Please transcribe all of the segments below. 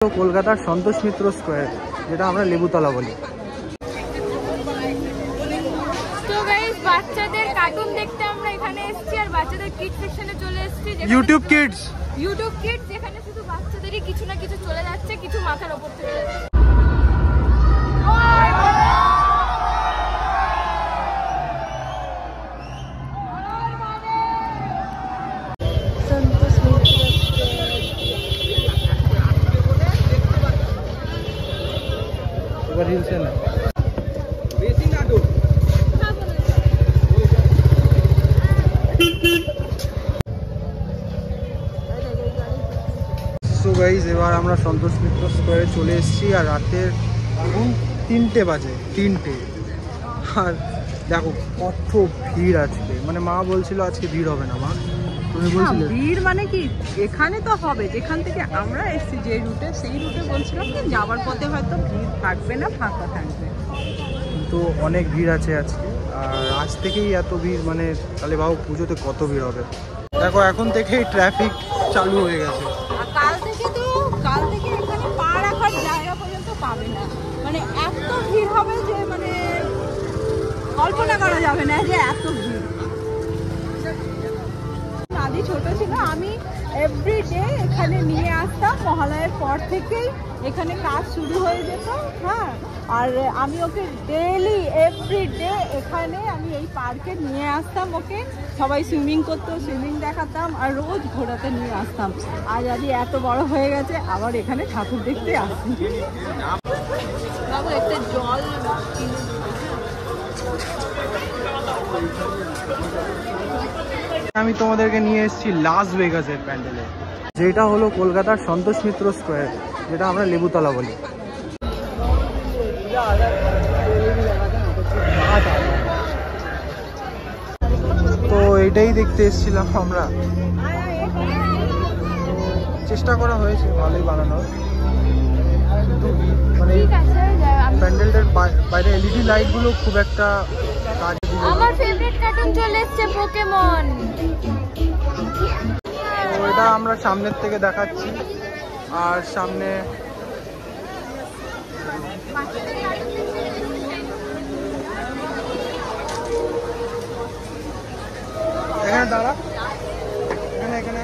কলকাতার সন্তোষ মিত্র স্কোয়ার, যেটা আমরা লেবুতলা বলি। তো গাইস, বাচ্চাদের কার্টুন দেখতে আমরা এখানে এসেছি, আর বাচ্চাদের কিডস সেকশনে চলে এসেছি। ইউটিউব কিডস যেখানে শুধু বাচ্চাদেরই কিছু না কিছু চলে যাচ্ছে, কিছু মাথার উপর থেকে যাচ্ছে। রিলসে না সো গাইস, এবার আমরা সন্তোষ মিত্র স্কোয়ারে চলে এসেছি, আর রাতের এখন 3টে বাজে। আর দেখো কত ভিড় আজকে, মানে মা বলছিল আজকে ভিড় হবে না। মা তুমি বলছিলে ভিড় মানে কি, এখানে তো হবে, যেখান থেকে আমরা এসেছি যে রুটে, সেই রুটে বলছিলাম যে যাওয়ার পথে হয়তো ভিড় থাকবে না, ফাঁকা থাকবে, কিন্তু অনেক ভিড় আছে আজকে। আর আজ থেকেই এত ভিড়, মানে তাহলে ভাবো পুজোতে কত ভিড় হবে। দেখো এখন থেকেই ট্রাফিক চালু হয়ে গেছে। আর কাল থেকে এখানে পা রাখার জায়গা পর্যন্ত পাবে না, মানে এত ভিড় হবে যে মানে কল্পনা করা যাবে না যে এত ভিড়। আদি ছোট ছিল, আমি এভরিডে এখানে নিয়ে আসতাম, মহালয়ের পর থেকেই এখানে কাজ শুরু হয়ে যেত। হ্যাঁ, আর আমি ওকে ডেইলি এভরিডে এখানে আমি এই পার্কে নিয়ে আসতাম ওকে। সবাই সুইমিং করতো, সুইমিং দেখাতাম, আর রোজ ঘোরাতে নিয়ে আসতাম। আজ এত বড় হয়ে গেছে, আবার এখানে ঠাকুর দেখতে আসছি। বাবু একটা জল আমি তোমাদেরকে নিয়ে এসেছি লাস ভেগাসের প্যান্ডেলে, যেটা হলো কলকাতার সন্তোষ মিত্র স্কোয়ার, যেটা আমরা লেবুতলা বলি। তো এটাই দেখতে এসেছিলাম আমরা, চেষ্টা করা হয়েছে ভালোই বানানোর, মানে প্যান্ডেলটার বাইরে এলইডি লাইটগুলো খুব একটা কাজ। আমার ফেভারিট কার্টুন চলে এসেছে, পোকেমন। এটা আমরা সামনের থেকে দেখাচ্ছি, আর সামনে এখানে দাঁড়া, এখানে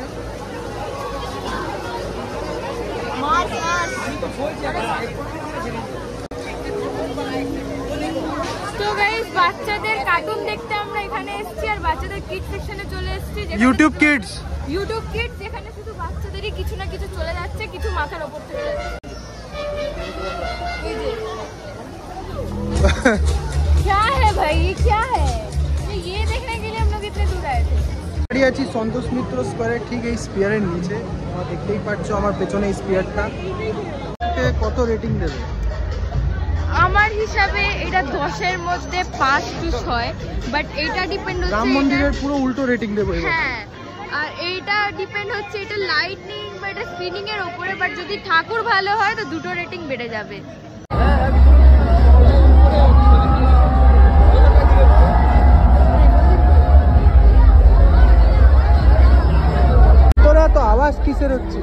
তো গাইস, বাচ্চাদের কার্টুন দেখতে আমরা এখানে এসেছি, আর বাচ্চাদের কিডস সেকশনে চলে এসেছি। ইউটিউব কিডস যেখানে শুধু বাচ্চাদেরই কিছু না কিছু চলে যাচ্ছে, কিছু মাথার উপর থেকে যাচ্ছে। क्या है भाई, क्या है ये देखने के लिए हम लोग इतने दूर आए थे। দাঁড়িয়ে আছি সন্তোষ মিত্র স্কোয়ারের ঠিক এই স্পিয়ারের নিচে। তোমরা দেখতেই পাচ্ছ আমার পেছনে স্পিয়ারটা। কত রেটিং দেবে? আমার হিসাবে এটা 10-এর মধ্যে 5 to 6, বাট এটা ডিপেন্ড হচ্ছে রাম মন্দিরের পুরো উল্টো রেটিং দেবো। হ্যাঁ, আর এইটা ডিপেন্ড হচ্ছে এটা লাইটনিং বা এটা স্পিনিং এর উপরে, বাট যদি ঠাকুর ভালো হয় তো দুটো রেটিং বেড়ে যাবে। তোরা তো আওয়াজ কিসের হচ্ছে?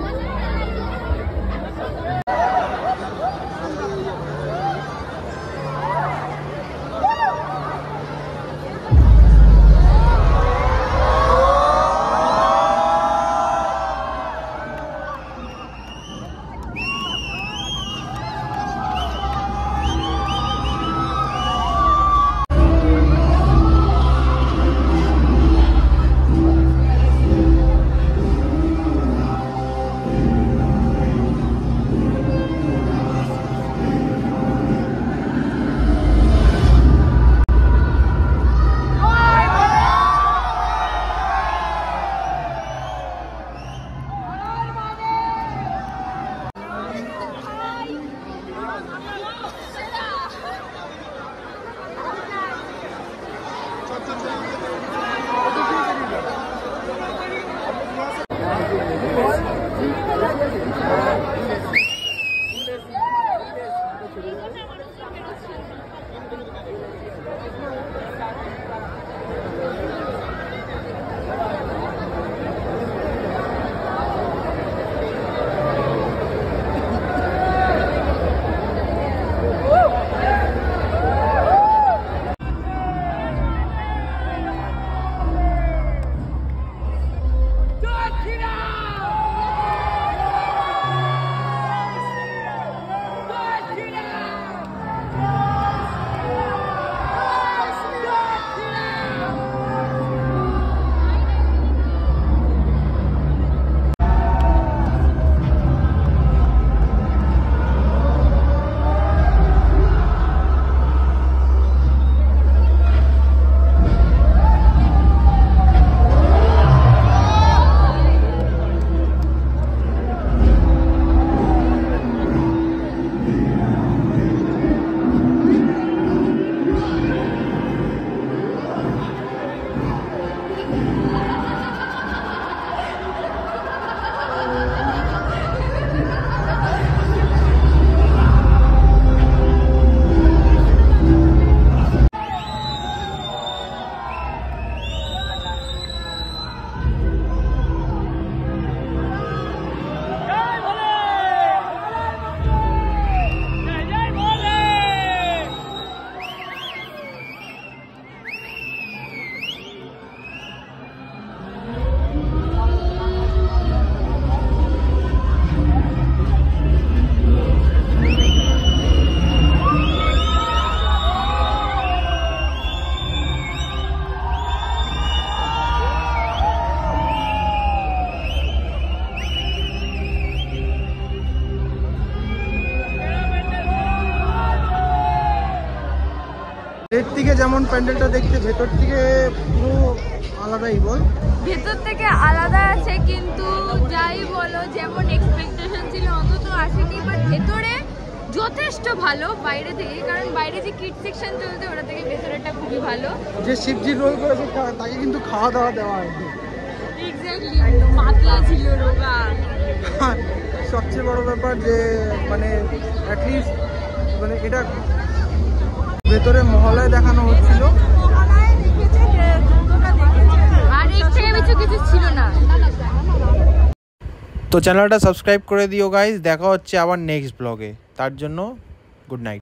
যেমন প্যান্ডেলটা দেখতে, ভেতর থেকে পুরো আলাদাই বল। ভেতর থেকে আলাদা আছে, কিন্তু যাই বলো যেমন এক্সপেকটেশন ছিল অত তো আসেনি, বাট ভেতরে যথেষ্ট ভালো বাইরে থেকে, কারণ বাইরে যে কিড সেকশন চলছে ওটা থেকে ভেতরেটা খুবই ভালো। যে শিবজির রোল করেছে তাকে কিন্তু খাওয়া দাওয়া দেওয়া হয়নি। এক্স্যাক্টলি, পাতলা ছিল, রোগা। সবচেয়ে বড় ব্যাপার যে মানে অ্যাটলিস্ট মানে এটা ভেতরে মহলায় দেখানো হচ্ছিল, মহালয়ায় দেখেছে যে দুটোটা দেখেছে, আর এর থেকে বেশি কিছু ছিল না। তো চ্যানেলটা সাবস্ক্রাইব করে দিও গাইস, দেখা হচ্ছে আবার নেক্সট ব্লগে, তার জন্য গুড নাইট।